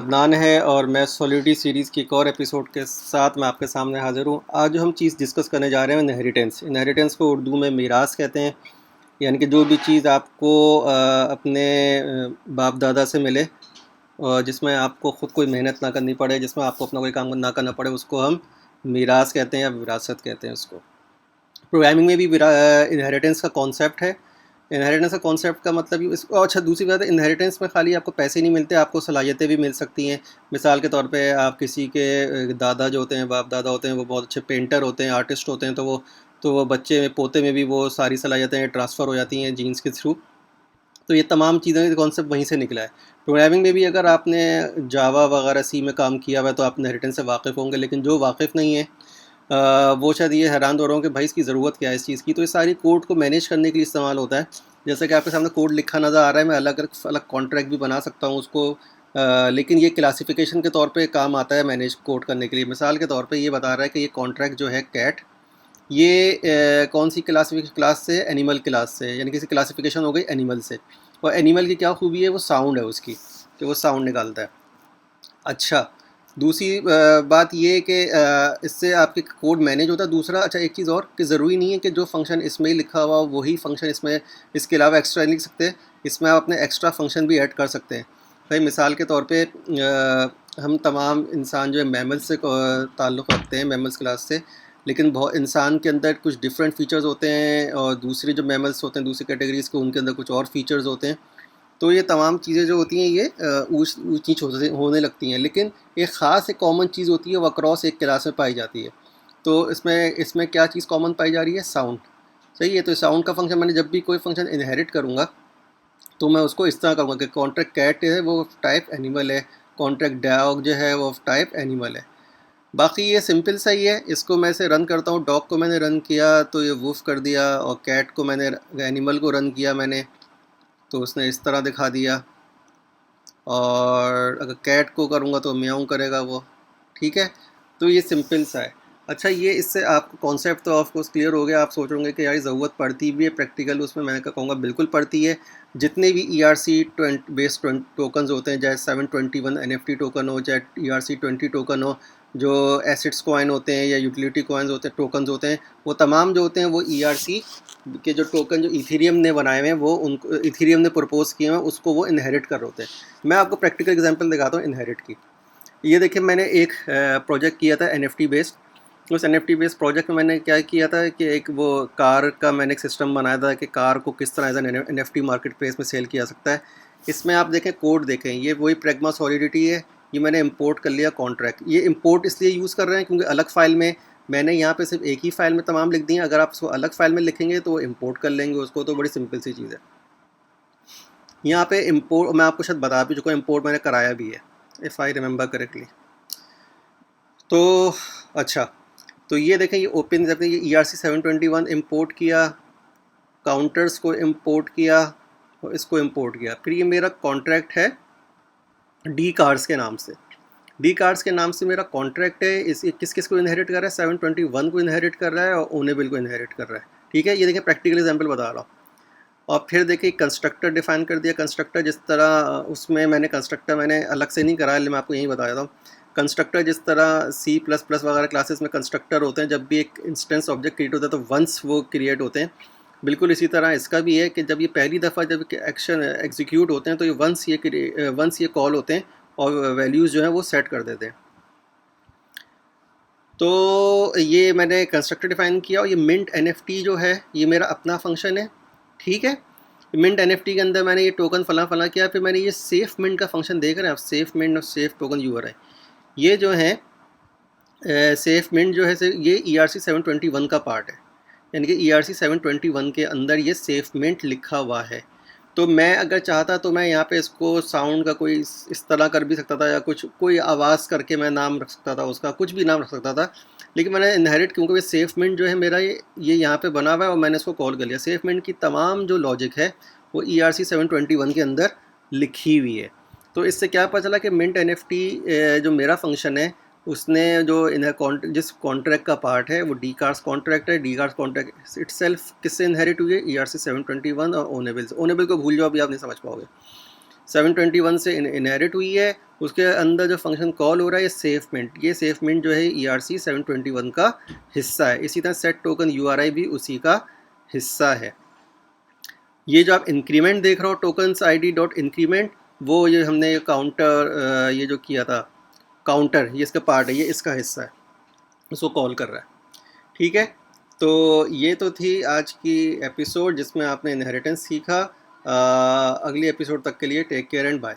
अदनान है और मैं सॉलिडिटी सीरीज़ की एक और एपिसोड के साथ मैं आपके सामने हाज़िर हूँ। आज जो हम चीज़ डिस्कस करने जा रहे हैं इनहेरिटेंस को उर्दू में मीरास कहते हैं। यानी कि जो भी चीज़ आपको अपने बाप दादा से मिले और जिसमें आपको ख़ुद कोई मेहनत ना करनी पड़े, जिसमें आपको अपना कोई काम ना करना पड़े, उसको हम मीरास कहते हैं या विरासत कहते हैं उसको। प्रोग्रामिंग में भी इनहेरिटेंस का कॉन्सेप्ट है। इनहेरिटेंस का कॉन्सेप्ट का मतलब ये और अच्छा दूसरी बात है, इनहेरिटेंस में खाली आपको पैसे नहीं मिलते, आपको सलाहियतें भी मिल सकती हैं। मिसाल के तौर पे आप किसी के दादा जो होते हैं, बाप दादा होते हैं, वो बहुत अच्छे पेंटर होते हैं, आर्टिस्ट होते हैं, तो वो बच्चे में पोते में भी वो सारी सलाहियतें ट्रांसफ़र हो जाती हैं जीन्स के थ्रू। तो ये तमाम चीज़ें कॉन्सेप्ट वहीं से निकला है। प्रोग्रामिंग में भी अगर आपने जावा वगैरह सी में काम किया हुआ है तो आप इनहेरिटेंस से वाकिफ़ होंगे, लेकिन जो वाकिफ़ नहीं है वो शायद ये हैरान हो रहा हूँ कि भाई इसकी ज़रूरत क्या है इस चीज़ की। तो ये सारी कोड को मैनेज करने के लिए इस्तेमाल होता है। जैसे कि आपके सामने कोड लिखा नज़र आ रहा है, मैं अलग अलग कॉन्ट्रैक्ट भी बना सकता हूँ उसको, लेकिन ये क्लासिफिकेशन के तौर पे काम आता है मैनेज कोड करने के लिए। मिसाल के तौर पे ये बता रहा है कि ये कॉन्ट्रैक्ट जो है कैट, ये कौन सी क्लास से, एनिमल क्लास से, यानी किसी क्लासिफिकेशन हो गई एनिमल से। और एनिमल की क्या खूबी है, वो साउंड है उसकी, कि वो साउंड निकालता है। अच्छा, दूसरी बात ये है कि इससे आपके कोड मैनेज होता है। दूसरा अच्छा एक चीज़ और, कि ज़रूरी नहीं है कि जो फंक्शन इसमें लिखा हुआ वही फंक्शन इसमें, इसके अलावा एक्स्ट्रा लिख सकते हैं। इसमें आप अपने एक्स्ट्रा फंक्शन भी ऐड कर सकते हैं। भाई मिसाल के तौर पे हम तमाम इंसान जो है मैमल्स से ताल्लुक़ रखते हैं, मैमल्स क्लास से, लेकिन बहुत इंसान के अंदर कुछ डिफरेंट फ़ीचर्स होते हैं और दूसरे जो मैमल्स होते हैं दूसरी कैटेगरीज़ के, उनके अंदर कुछ और फीचर्स होते हैं। तो ये तमाम चीज़ें जो होती हैं ये ऊँच नीच होने लगती हैं, लेकिन एक ख़ास एक कॉमन चीज़ होती है, वो अक्रॉस एक क्लास में पाई जाती है। तो इसमें क्या चीज़ कॉमन पाई जा रही है? साउंड। सही है। तो साउंड का फंक्शन, मैंने जब भी कोई फंक्शन इनहेरिट करूँगा तो मैं उसको इस तरह करूँगा कि कॉन्ट्रैक्ट कैट है वो टाइप एनिमल है, कॉन्ट्रैक्ट डॉग जो है वो टाइप एनिमल है। बाकी ये सिंपल सा ही है। इसको मैं ऐसे रन करता हूँ, डॉग को मैंने रन किया तो ये वूफ कर दिया, और कैट को मैंने, एनिमल को रन किया मैंने तो उसने इस तरह दिखा दिया, और अगर कैट को करूँगा तो म्याऊं करेगा वो। ठीक है, तो ये सिंपल सा है। अच्छा, ये इससे आपको कॉन्सेप्ट तो ऑफ कोर्स क्लियर हो गया। आप सोच होंगे कि यार ज़रूरत पड़ती भी है प्रैक्टिकल उसमें, मैं कहूँगा बिल्कुल पड़ती है। जितने भी ERC बेस्ड टोकन्स होते हैं, चाहे 721 NFT टोकन हो, चाहे ERC 20 टोकन हो, जो एसिड्स कॉइन होते हैं या यूटिलिटी कॉइन्स होते हैं, टोकन्स होते हैं, वो तमाम जो होते हैं वो ERC के जो टोकन जो इथेरियम ने बनाए हुए हैं, वो उनको इथेरियम ने प्रपोज किए हैं, उसको वो इनहेरिट कर होते हैं। मैं आपको प्रैक्टिकल एग्जांपल दिखाता हूँ इनहेरिट की। ये देखिए, मैंने एक प्रोजेक्ट किया था NFT बेस्ड। उस NFT बेस्ड प्रोजेक्ट में मैंने क्या किया था कि एक वो कार का मैंने एक सिस्टम बनाया था कि कार को किस तरह एज NFT मार्केट प्लेस में सेल किया सकता है। इसमें आप देखें, कोड देखें, ये वही प्रेगमा सॉलिडिटी है। ये मैंने इंपोर्ट कर लिया कॉन्ट्रैक्ट। ये इंपोर्ट इसलिए यूज़ कर रहे हैं क्योंकि अलग फ़ाइल में मैंने यहाँ पे सिर्फ एक ही फ़ाइल में तमाम लिख दिए। अगर आप उसको अलग फ़ाइल में लिखेंगे तो इंपोर्ट कर लेंगे उसको, तो बड़ी सिंपल सी चीज़ है। यहाँ पे इंपोर्ट मैं आपको शायद बता भी चुका हूँ, इंपोर्ट मैंने कराया भी है, इफ़ आई रिमेंबर करेक्टली। तो अच्छा, तो ये देखें, ये ओपन करते हैं, ये ERC 721 इंपोर्ट किया, काउंटर्स को इंपोर्ट किया और इसको इंपोर्ट किया। फिर ये मेरा कॉन्ट्रैक्ट है डी कार्ड्स के नाम से। डी कार्ड्स के नाम से मेरा कॉन्ट्रैक्ट है। इस किस किस को इनहेरिट कर रहा है? 721 को इनहेरिट कर रहा है और ओनेबल को इनहेरिट कर रहा है। ठीक है, ये देखिए प्रैक्टिकल एग्जांपल बता रहा हूँ। और फिर देखिए कंस्ट्रक्टर डिफाइन कर दिया। कंस्ट्रक्टर जिस तरह, उसमें मैंने कंस्ट्रक्टर मैंने अलग से नहीं कराया, मैं आपको यही बता देता हूँ। कंस्ट्रक्टर जिस तरह C++ वगैरह क्लासेस में कंस्ट्रक्टर होते हैं, जब भी एक इंस्टेंस ऑब्जेक्ट क्रिएट होता है तो वंस वो क्रिएट होते हैं, बिल्कुल इसी तरह इसका भी है कि जब ये पहली दफ़ा जब एक्शन एग्जीक्यूट होते हैं तो ये वंस ये कॉल होते हैं और वैल्यूज़ जो हैं वो सेट कर देते हैं। तो ये मैंने कंस्ट्रक्टर डिफाइन किया, और ये मिंट NFT जो है ये मेरा अपना फंक्शन है। ठीक है, मिंट NFT के अंदर मैंने ये टोकन फला किया। फिर मैंने ये सेफ मिंट का फंक्शन देख रहे हैं आप, सेफ मिंट और सेफ टोकन URI, ये जो है सेफ मिंट जो है ये ERC 721 का पार्ट है। यानी कि ERC 721 के अंदर ये सेफ मिंट लिखा हुआ है। तो मैं अगर चाहता तो मैं यहाँ पे इसको साउंड का कोई इस तरह कर भी सकता था, या कोई आवाज़ करके मैं नाम रख सकता था, उसका कुछ भी नाम रख सकता था। लेकिन मैंने इनहेरिट, क्योंकि ये सेफ मिंट जो है मेरा ये यहाँ पे बना हुआ है और मैंने इसको कॉल कर लिया। सेफ मिंट की तमाम जो लॉजिक है वो ERC 721 के अंदर लिखी हुई है। तो इससे क्या पता चला कि मिंट NFT जो मेरा फंक्शन है उसने जो जिस कॉन्ट्रैक्ट का पार्ट है वो डी कार्स कॉन्ट्रैक्ट है। डी कार्स कॉन्ट्रैक्ट इटसेल्फ किससे इनहेरिट हुई है? ERC 721 और ओनेबल से। ओनेबल को भूल जाओ, अभी आप नहीं समझ पाओगे। 721 से इनहेरिट हुई है। उसके अंदर जो फंक्शन कॉल हो रहा है ये सेफमेंट, ये सेफमेंट जो है ERC 721 का हिस्सा है। इसी तरह सेट टोकन URI भी उसी का हिस्सा है। ये जो आप इंक्रीमेंट देख रहे हो टोकन्स ID डॉट इंक्रीमेंट, वो ये हमने काउंटर ये जो किया था काउंटर, ये इसका पार्ट है, ये इसका हिस्सा है, उसको कॉल कर रहा है। ठीक है, तो ये तो थी आज की एपिसोड जिसमें आपने इनहेरिटेंस सीखा। अगली एपिसोड तक के लिए टेक केयर एंड बाय।